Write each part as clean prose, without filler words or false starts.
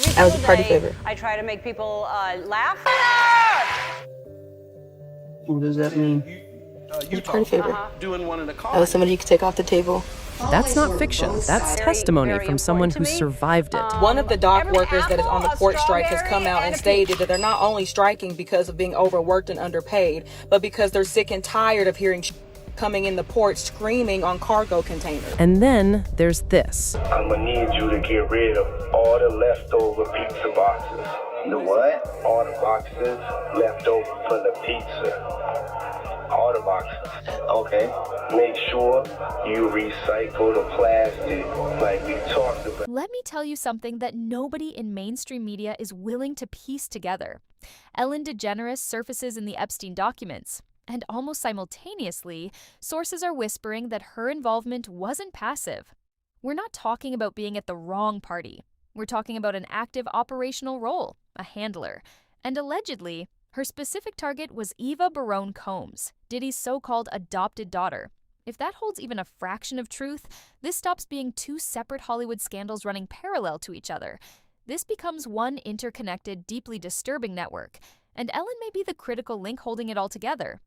every I was a single party day, favor. I try to make people laugh. What does that mean? Party favor. Doing one in a car. I was somebody you could take off the table. That's not fiction. That's testimony very from someone important who to me. survived it. One of the dock every workers that is on the apple, a port strike has come strawberry, out and and a stated that they're not only striking because of being overworked and underpaid, but because they're sick and tired of hearing coming in the port screaming on cargo containers. And then there's this. I'm gonna need you to get rid of all the leftover pizza boxes. The what? All the boxes left over from the pizza. All the boxes. Okay. Make sure you recycle the plastic like we talked about. Let me tell you something that nobody in mainstream media is willing to piece together. Ellen DeGeneres surfaces in the Epstein documents, and almost simultaneously, sources are whispering that her involvement wasn't passive. We're not talking about being at the wrong party. We're talking about an active operational role, a handler. And allegedly, her specific target was Eva Barone Combs, Diddy's so-called adopted daughter. If that holds even a fraction of truth, this stops being two separate Hollywood scandals running parallel to each other. This becomes one interconnected, deeply disturbing network, and Ellen may be the critical link holding it all together.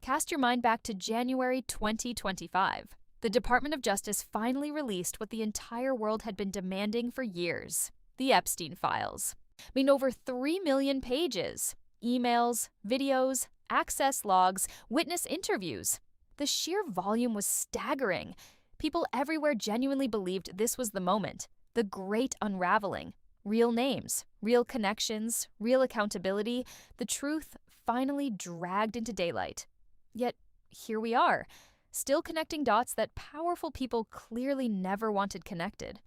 Cast your mind back to January 2025. The Department of Justice finally released what the entire world had been demanding for years: the Epstein files. I mean, over 3 million pages. Emails, videos, access logs, witness interviews. The sheer volume was staggering. People everywhere genuinely believed this was the moment, the great unraveling. Real names, real connections, real accountability, the truth finally dragged into daylight. Yet, here we are, still connecting dots that powerful people clearly never wanted connected.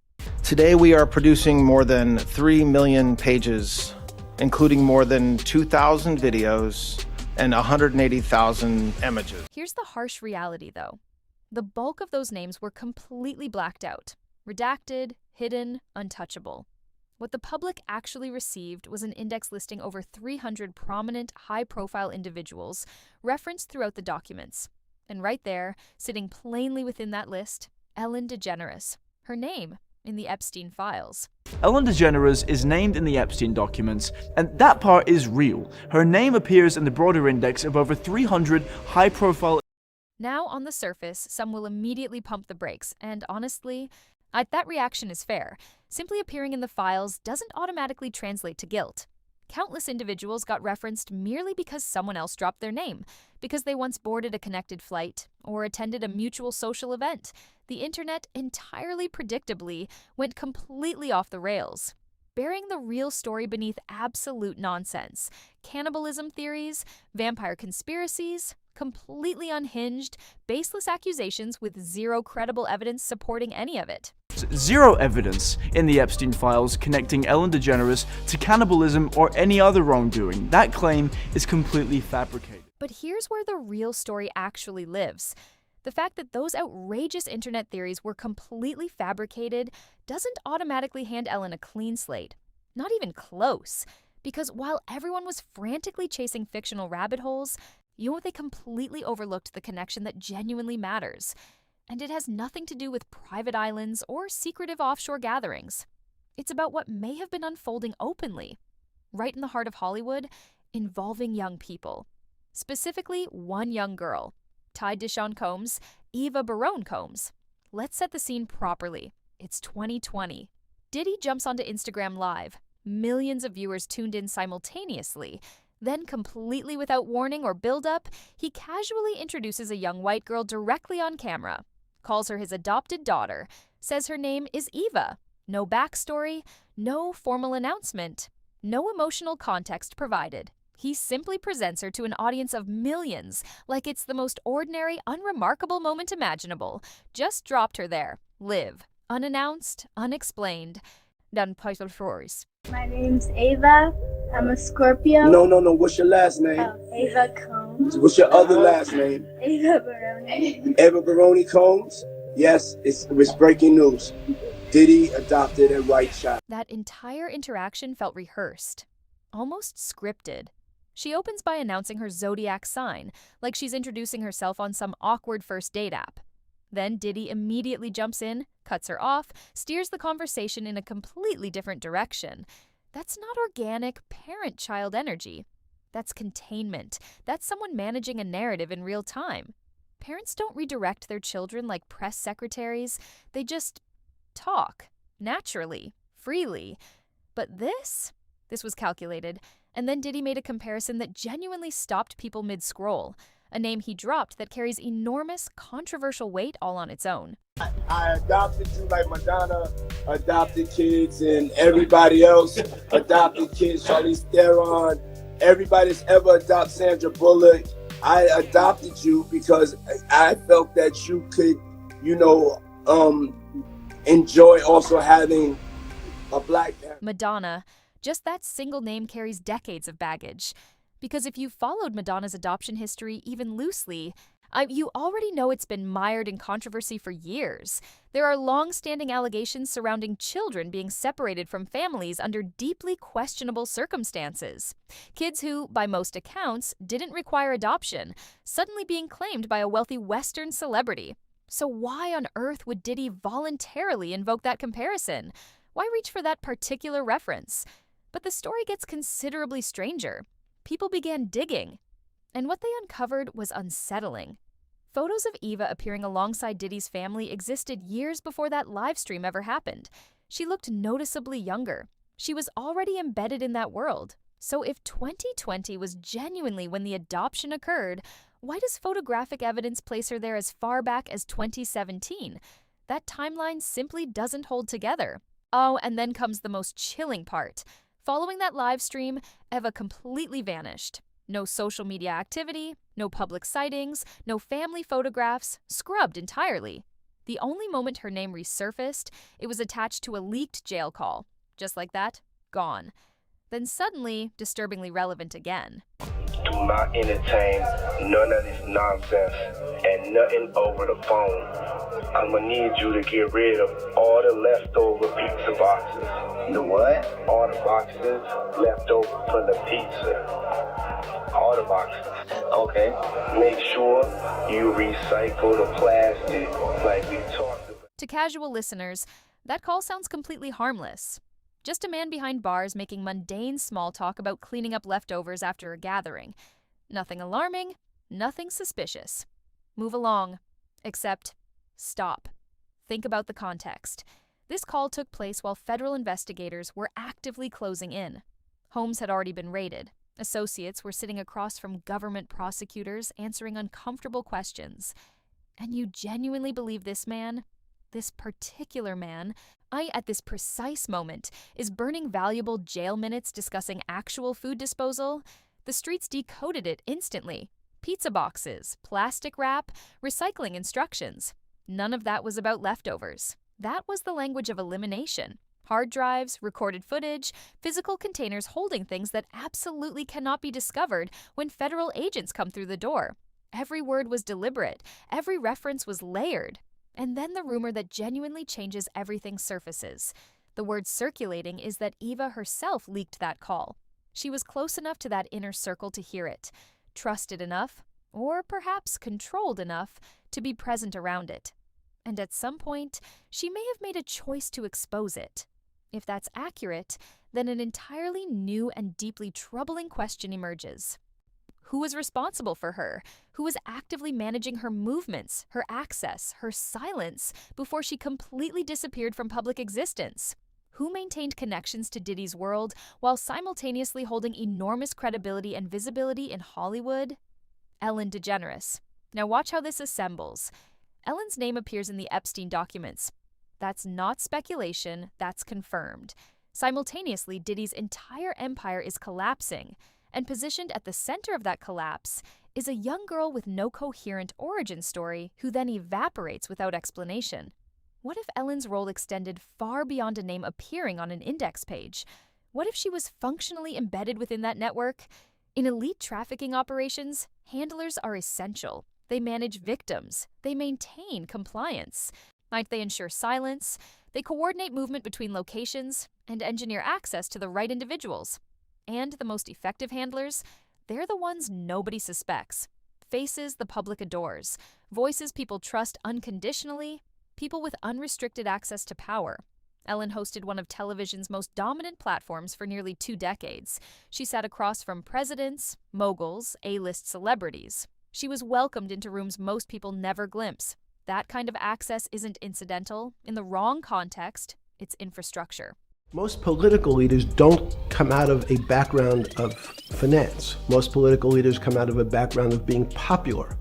Today we are producing more than 3 million pages, including more than 2,000 videos and 180,000 images. Here's the harsh reality, though. The bulk of those names were completely blacked out, redacted, hidden, untouchable. What the public actually received was an index listing over 300 prominent, high-profile individuals referenced throughout the documents. And right there, sitting plainly within that list, Ellen DeGeneres, her name in the Epstein files. Ellen DeGeneres is named in the Epstein documents, and that part is real. Her name appears in the broader index of over 300 high-profile. Now, on the surface, some will immediately pump the brakes, and honestly, that reaction is fair. Simply appearing in the files doesn't automatically translate to guilt. Countless individuals got referenced merely because someone else dropped their name, because they once boarded a connected flight or attended a mutual social event. The internet, entirely predictably, went completely off the rails, burying the real story beneath absolute nonsense. Cannibalism theories, vampire conspiracies, completely unhinged, baseless accusations with zero credible evidence supporting any of it. Zero evidence in the Epstein files connecting Ellen DeGeneres to cannibalism or any other wrongdoing. That claim is completely fabricated. But here's where the real story actually lives. The fact that those outrageous internet theories were completely fabricated doesn't automatically hand Ellen a clean slate. Not even close. Because while everyone was frantically chasing fictional rabbit holes, they completely overlooked the connection that genuinely matters. And it has nothing to do with private islands or secretive offshore gatherings. It's about what may have been unfolding openly, right in the heart of Hollywood, involving young people. Specifically, one young girl, tied to Sean Combs, Eva Barone Combs. Let's set the scene properly. It's 2020. Diddy jumps onto Instagram Live. Millions of viewers tuned in simultaneously. Then, completely without warning or build-up, he casually introduces a young white girl directly on camera, calls her his adopted daughter, says her name is Eva. No backstory, no formal announcement, no emotional context provided. He simply presents her to an audience of millions like it's the most ordinary, unremarkable moment imaginable. Just dropped her there. Live. Unannounced, unexplained. Done title stories. My name's Ava. I'm a Scorpio. No. What's your last name? Ava Combs. What's your other last name? Ava Barone. Eva Barone Combs? Yes, it's breaking news. Diddy adopted a white child. That entire interaction felt rehearsed, almost scripted. She opens by announcing her zodiac sign, like she's introducing herself on some awkward first date app. Then Diddy immediately jumps in, cuts her off, steers the conversation in a completely different direction. That's not organic parent-child energy. That's containment. That's someone managing a narrative in real time. Parents don't redirect their children like press secretaries. They just talk, naturally, freely. But this was calculated. And then Diddy made a comparison that genuinely stopped people mid-scroll, a name he dropped that carries enormous, controversial weight all on its own. I adopted you like Madonna adopted kids, and everybody else adopted kids. Charlize Theron, everybody that's ever adopted Sandra Bullock. I adopted you because I felt that you could, enjoy also having a black parent. Madonna, just that single name carries decades of baggage. Because if you followed Madonna's adoption history even loosely, you already know it's been mired in controversy for years. There are long-standing allegations surrounding children being separated from families under deeply questionable circumstances. Kids who, by most accounts, didn't require adoption, suddenly being claimed by a wealthy Western celebrity. So why on earth would Diddy voluntarily invoke that comparison? Why reach for that particular reference? But the story gets considerably stranger. People began digging, and what they uncovered was unsettling. Photos of Eva appearing alongside Diddy's family existed years before that live stream ever happened. She looked noticeably younger. She was already embedded in that world. So if 2020 was genuinely when the adoption occurred, why does photographic evidence place her there as far back as 2017? That timeline simply doesn't hold together. Oh, and then comes the most chilling part. Following that live stream, Eva completely vanished. No social media activity, no public sightings, no family photographs, scrubbed entirely. The only moment her name resurfaced, it was attached to a leaked jail call. Just like that, gone. Then suddenly, disturbingly relevant again. Do not entertain none of this nonsense and nothing over the phone. I'm gonna need you to get rid of all the leftover pizza boxes. The what? All the boxes left over from the pizza. All the boxes. Okay. Make sure you recycle the plastic like we talked about. To casual listeners, that call sounds completely harmless. Just a man behind bars making mundane small talk about cleaning up leftovers after a gathering. Nothing alarming, nothing suspicious. Move along. Except, stop. Think about the context. This call took place while federal investigators were actively closing in. Homes had already been raided. Associates were sitting across from government prosecutors answering uncomfortable questions. And you genuinely believe this man, this particular man, at this precise moment, is burning valuable jail minutes discussing actual food disposal? The streets decoded it instantly. Pizza boxes, plastic wrap, recycling instructions. None of that was about leftovers. That was the language of elimination. Hard drives, recorded footage, physical containers holding things that absolutely cannot be discovered when federal agents come through the door. Every word was deliberate. Every reference was layered. And then the rumor that genuinely changes everything surfaces. The word circulating is that Eva herself leaked that call. She was close enough to that inner circle to hear it, trusted enough, or perhaps controlled enough, to be present around it. And at some point, she may have made a choice to expose it. If that's accurate, then an entirely new and deeply troubling question emerges. Who was responsible for her? Who was actively managing her movements, her access, her silence before she completely disappeared from public existence? Who maintained connections to Diddy's world while simultaneously holding enormous credibility and visibility in Hollywood? Ellen DeGeneres. Now watch how this assembles. Ellen's name appears in the Epstein documents. That's not speculation, that's confirmed. Simultaneously, Diddy's entire empire is collapsing. And positioned at the center of that collapse is a young girl with no coherent origin story who then evaporates without explanation. What if Ellen's role extended far beyond a name appearing on an index page? What if she was functionally embedded within that network? In elite trafficking operations, handlers are essential. They manage victims. They maintain compliance. Might they ensure silence? They coordinate movement between locations and engineer access to the right individuals. And the most effective handlers, they're the ones nobody suspects. Faces the public adores, voices people trust unconditionally, people with unrestricted access to power. Ellen hosted one of television's most dominant platforms for nearly 2 decades. She sat across from presidents, moguls, A-list celebrities. She was welcomed into rooms most people never glimpse. That kind of access isn't incidental. In the wrong context, it's infrastructure. Most political leaders don't come out of a background of finance. Most political leaders come out of a background of being popular.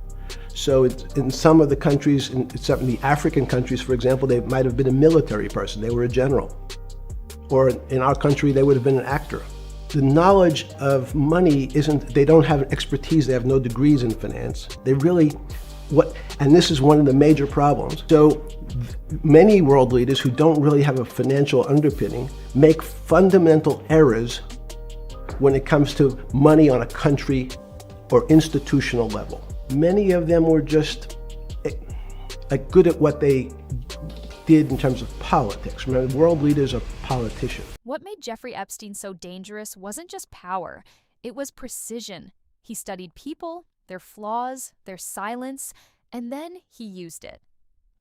So in some of the countries, in some of the African countries, for example, they might have been a military person. They were a general. Or in our country, they would have been an actor. The knowledge of money they don't have expertise, they have no degrees in finance. They really, and this is one of the major problems. So many world leaders who don't really have a financial underpinning make fundamental errors when it comes to money on a country or institutional level. Many of them were just good at what they did in terms of politics. Remember, world leaders are politicians. What made Jeffrey Epstein so dangerous wasn't just power, it was precision. He studied people, their flaws, their silence, and then he used it.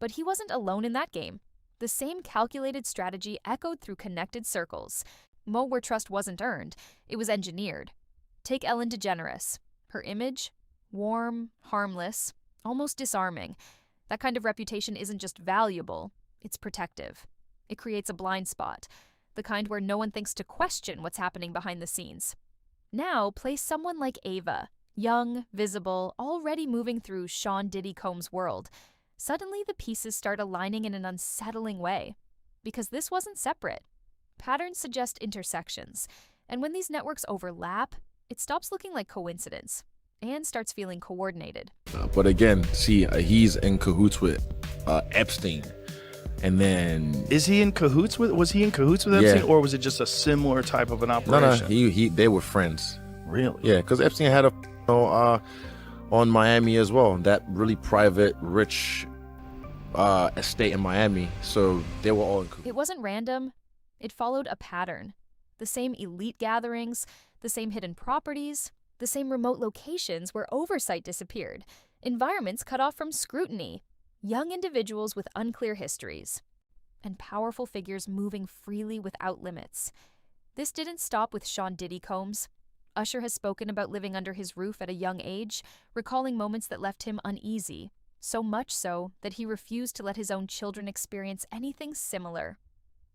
But he wasn't alone in that game. The same calculated strategy echoed through connected circles. Where trust wasn't earned, it was engineered. Take Ellen DeGeneres. Her image? Warm, harmless, almost disarming. That kind of reputation isn't just valuable, it's protective. It creates a blind spot, the kind where no one thinks to question what's happening behind the scenes. Now, place someone like Ava, young, visible, already moving through Sean Diddy Combs' world. Suddenly, the pieces start aligning in an unsettling way. Because this wasn't separate. Patterns suggest intersections, and when these networks overlap, it stops looking like coincidence and starts feeling coordinated. But again, see, he's in cahoots with Epstein. And then... Was he in cahoots with Epstein, or was it just a similar type of an operation? No, they were friends. Really? Yeah, because Epstein had on Miami as well, that really private, rich estate in Miami. So they were all in cahoots. It wasn't random. It followed a pattern. The same elite gatherings, the same hidden properties, the same remote locations where oversight disappeared, environments cut off from scrutiny, young individuals with unclear histories, and powerful figures moving freely without limits. This didn't stop with Sean Diddy Combs. Usher has spoken about living under his roof at a young age, recalling moments that left him uneasy, so much so that he refused to let his own children experience anything similar.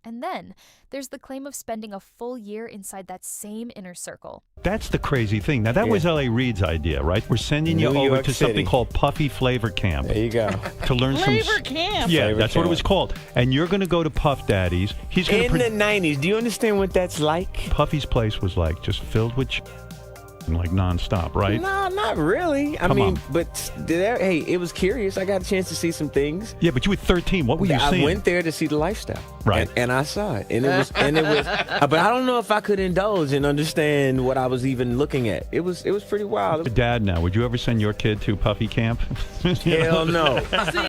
And then, there's the claim of spending a full year inside that same inner circle. That's the crazy thing. Now, that was L.A. Reid's idea, right? We're sending you over to something called Puffy Flavor Camp. There you go. To learn Flavor Camp? Yeah, Flavor that's Camp. what it was called. And you're going to go to Puff Daddy's. He's going in the 90s. Do you understand what that's like? Puffy's place was like just filled with like nonstop, right? No, not really. I mean, but hey, it was curious. I got a chance to see some things. Yeah, but you were 13. What were you seeing? I went there to see the lifestyle. Right. And I saw it. And it was but I don't know if I could indulge and understand what I was even looking at. It was pretty wild. Dad, now, would you ever send your kid to Puffy Camp? Hell no.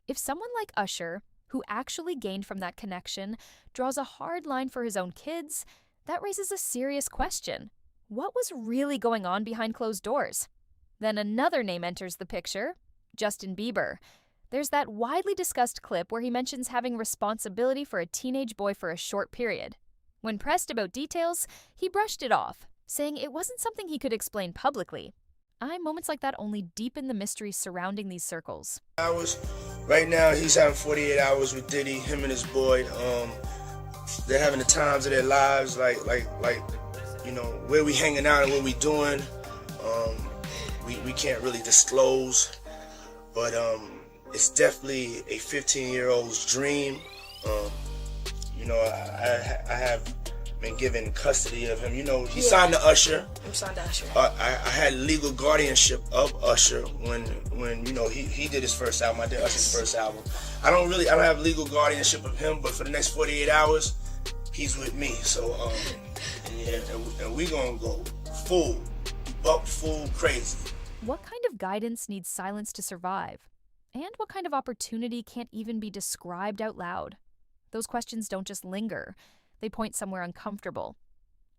If someone like Usher, who actually gained from that connection, draws a hard line for his own kids, that raises a serious question. What was really going on behind closed doors? Then another name enters the picture, Justin Bieber. There's that widely discussed clip where he mentions having responsibility for a teenage boy for a short period. When pressed about details, he brushed it off, saying it wasn't something he could explain publicly. Moments like that only deepen the mystery surrounding these circles. Right now, he's having 48 hours with Diddy, him and his boy. They're having the times of their lives, like you know, where we hanging out and what we doing. We can't really disclose, but it's definitely a 15-year-old's dream. You know, I have been given custody of him. You know, he signed to Usher. I'm signed to Usher. I had legal guardianship of Usher when you know he did his first album. I did Usher's first album. I don't have legal guardianship of him, but for the next 48 hours, he's with me. So yeah, and we gonna go full crazy. What kind of guidance needs silence to survive? And what kind of opportunity can't even be described out loud? Those questions don't just linger. They point somewhere uncomfortable.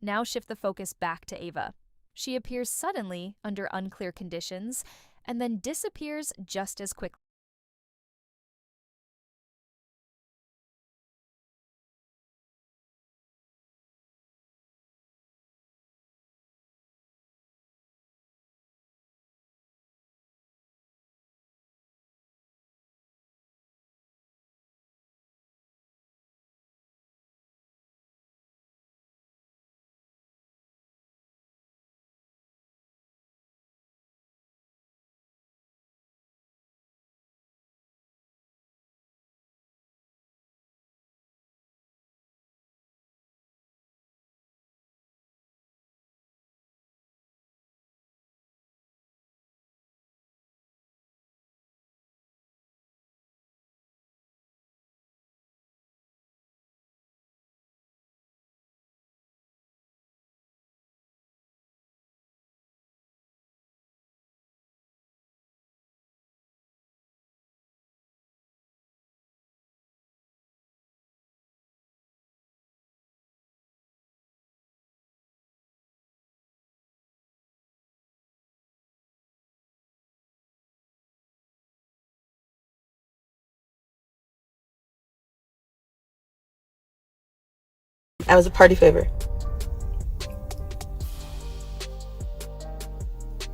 Now shift the focus back to Ava. She appears suddenly under unclear conditions and then disappears just as quickly. I was a party favor.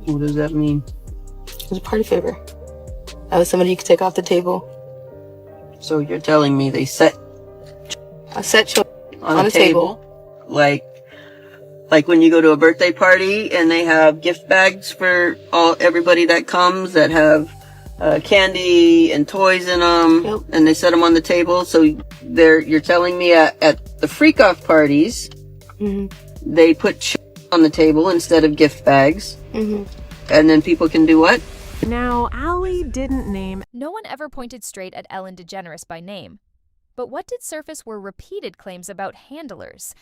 What does that mean? I was a party favor. I was somebody you could take off the table. So you're telling me they set I set you on a table, like when you go to a birthday party and they have gift bags for everybody that comes that have candy and toys in them, Yep. and they set them on the table. So you're telling me at the freak off parties, they put on the table instead of gift bags, and then people can do what? Now, Allie didn't name. No one ever pointed straight at Ellen DeGeneres by name. But what did surface were repeated claims about handlers,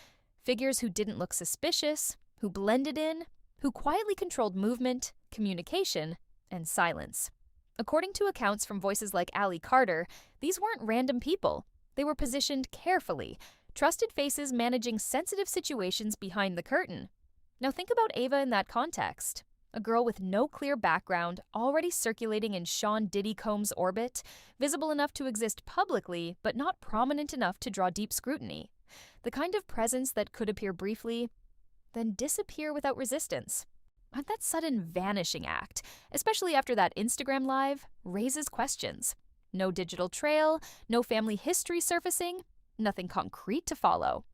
figures who didn't look suspicious, who blended in, who quietly controlled movement, communication, and silence. According to accounts from voices like Allie Carter, these weren't random people. They were positioned carefully, trusted faces managing sensitive situations behind the curtain. Now think about Ava in that context. A girl with no clear background, already circulating in Sean Diddy Combs' orbit, visible enough to exist publicly, but not prominent enough to draw deep scrutiny. The kind of presence that could appear briefly, then disappear without resistance. And that sudden vanishing act, especially after that Instagram Live, raises questions. No digital trail, no family history surfacing, nothing concrete to follow.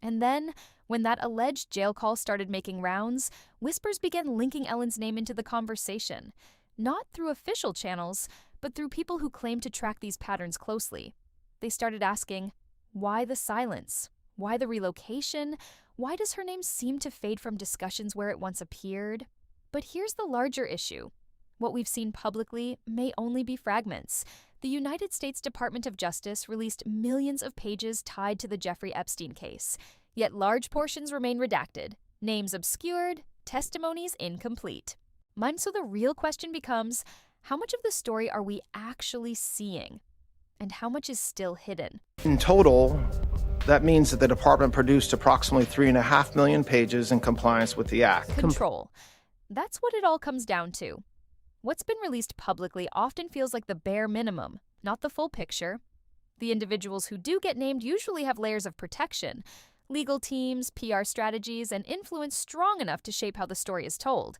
And then, when that alleged jail call started making rounds, whispers began linking Ellen's name into the conversation, not through official channels, but through people who claimed to track these patterns closely. They started asking, why the silence? Why the relocation? Why does her name seem to fade from discussions where it once appeared? But here's the larger issue. What we've seen publicly may only be fragments. The United States Department of Justice released millions of pages tied to the Jeffrey Epstein case, yet large portions remain redacted, names obscured, testimonies incomplete. So the real question becomes, how much of the story are we actually seeing? And how much is still hidden? In total, that means that the department produced approximately 3.5 million pages in compliance with the Act. Control. That's what it all comes down to. What's been released publicly often feels like the bare minimum, not the full picture. The individuals who do get named usually have layers of protection, legal teams, PR strategies, and influence strong enough to shape how the story is told.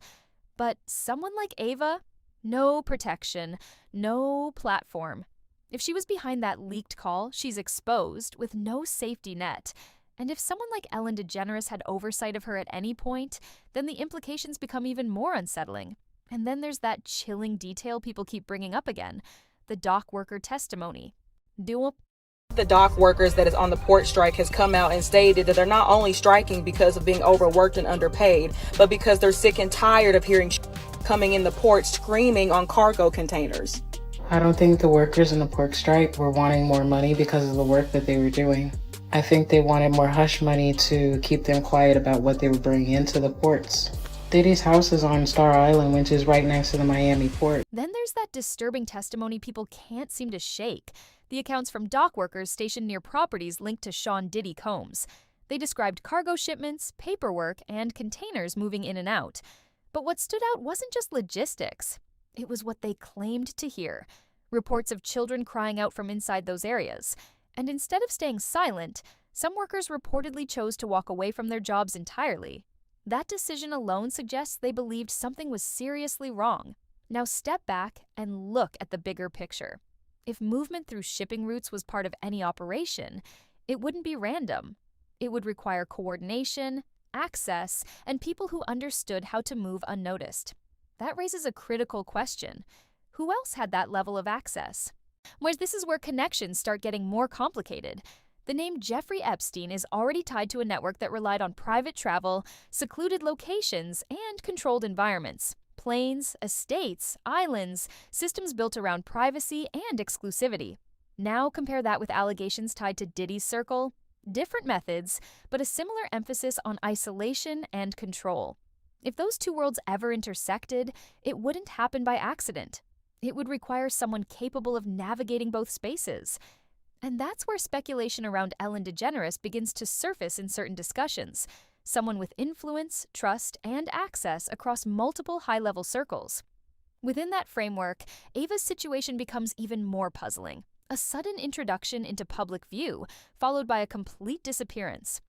But someone like Ava, no protection, no platform. If she was behind that leaked call, she's exposed with no safety net. And if someone like Ellen DeGeneres had oversight of her at any point, then the implications become even more unsettling. And then there's that chilling detail people keep bringing up again, the dock worker testimony. The dock workers that is on the port strike has come out and stated that they're not only striking because of being overworked and underpaid, but because they're sick and tired of hearing coming in the port screaming on cargo containers. I don't think the workers in the port strike were wanting more money because of the work that they were doing. I think they wanted more hush money to keep them quiet about what they were bringing into the ports. Diddy's house is on Star Island, which is right next to the Miami port. Then there's that disturbing testimony people can't seem to shake. The accounts from dock workers stationed near properties linked to Sean Diddy Combs. They described cargo shipments, paperwork, and containers moving in and out. But what stood out wasn't just logistics. It was what they claimed to hear. Reports of children crying out from inside those areas. And instead of staying silent, some workers reportedly chose to walk away from their jobs entirely. That decision alone suggests they believed something was seriously wrong. Now step back and look at the bigger picture. If movement through shipping routes was part of any operation, it wouldn't be random. It would require coordination, access, and people who understood how to move unnoticed. That raises a critical question. Who else had that level of access? This is where connections start getting more complicated. The name Jeffrey Epstein is already tied to a network that relied on private travel, secluded locations, and controlled environments. Planes, estates, islands, systems built around privacy and exclusivity. Now compare that with allegations tied to Diddy's circle. Different methods, but a similar emphasis on isolation and control. If those two worlds ever intersected, it wouldn't happen by accident. It would require someone capable of navigating both spaces. And that's where speculation around Ellen DeGeneres begins to surface in certain discussions. Someone with influence, trust, and access across multiple high-level circles. Within that framework, Ava's situation becomes even more puzzling. A sudden introduction into public view, followed by a complete disappearance.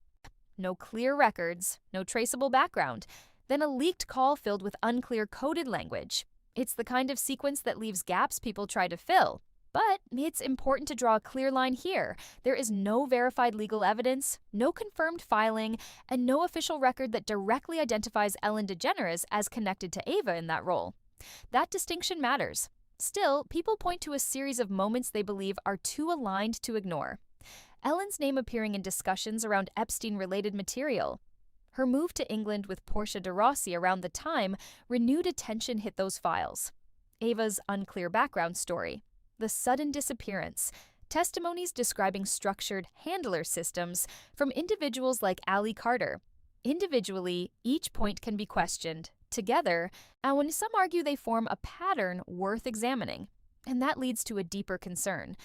no clear records, no traceable background, then a leaked call filled with unclear coded language. It's the kind of sequence that leaves gaps people try to fill. But it's important to draw a clear line here. There is no verified legal evidence, no confirmed filing, and no official record that directly identifies Ellen DeGeneres as connected to Ava in that role. That distinction matters. Still, people point to a series of moments they believe are too aligned to ignore. Ellen's name appearing in discussions around Epstein-related material. Her move to England with Portia de Rossi around the time renewed attention hit those files. Ava's unclear background story. The sudden disappearance, testimonies describing structured handler systems from individuals like Ali Carter. Individually, each point can be questioned. Together, and when some argue they form a pattern worth examining. And that leads to a deeper concern.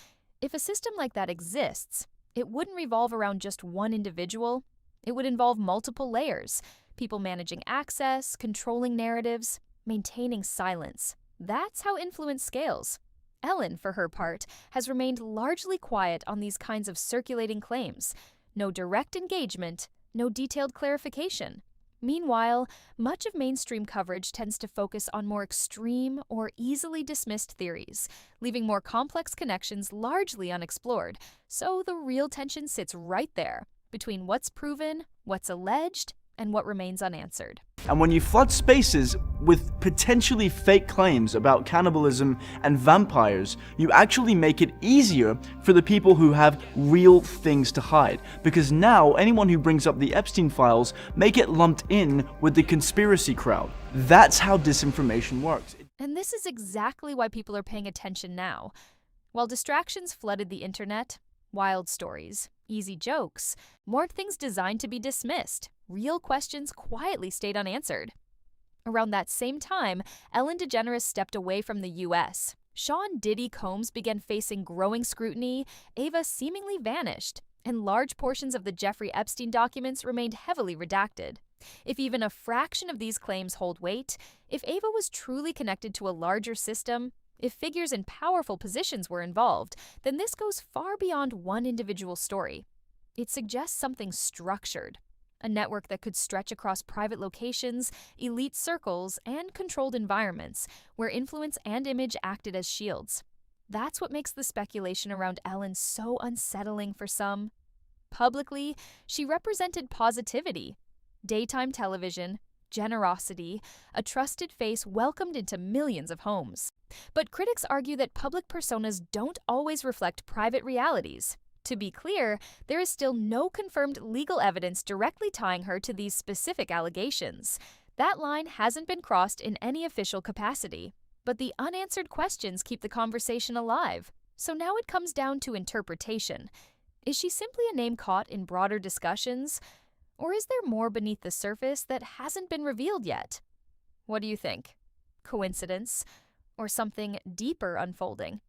If a system like that exists, it wouldn't revolve around just one individual. It would involve multiple layers, people managing access, controlling narratives, maintaining silence. That's how influence scales. Ellen, for her part, has remained largely quiet on these kinds of circulating claims. No direct engagement, no detailed clarification. Meanwhile, much of mainstream coverage tends to focus on more extreme or easily dismissed theories, leaving more complex connections largely unexplored. So the real tension sits right there, between what's proven, what's alleged, and what remains unanswered. And when you flood spaces with potentially fake claims about cannibalism and vampires, you actually make it easier for the people who have real things to hide. Because now anyone who brings up the Epstein files may get lumped in with the conspiracy crowd. That's how disinformation works. And this is exactly why people are paying attention now. While distractions flooded the internet, wild stories, easy jokes, more things designed to be dismissed, real questions quietly stayed unanswered. Around that same time, Ellen DeGeneres stepped away from the U.S. Sean Diddy Combs began facing growing scrutiny, Ava seemingly vanished, and large portions of the Jeffrey Epstein documents remained heavily redacted. If even a fraction of these claims hold weight, if Ava was truly connected to a larger system, if figures in powerful positions were involved, then this goes far beyond one individual story. It suggests something structured, a network that could stretch across private locations, elite circles, and controlled environments, where influence and image acted as shields. That's what makes the speculation around Ellen so unsettling for some. Publicly, she represented positivity, daytime television, generosity, a trusted face welcomed into millions of homes. But critics argue that public personas don't always reflect private realities. To be clear, there is still no confirmed legal evidence directly tying her to these specific allegations. That line hasn't been crossed in any official capacity. But the unanswered questions keep the conversation alive. So now it comes down to interpretation. Is she simply a name caught in broader discussions? Or is there more beneath the surface that hasn't been revealed yet? What do you think? Coincidence? Or something deeper unfolding?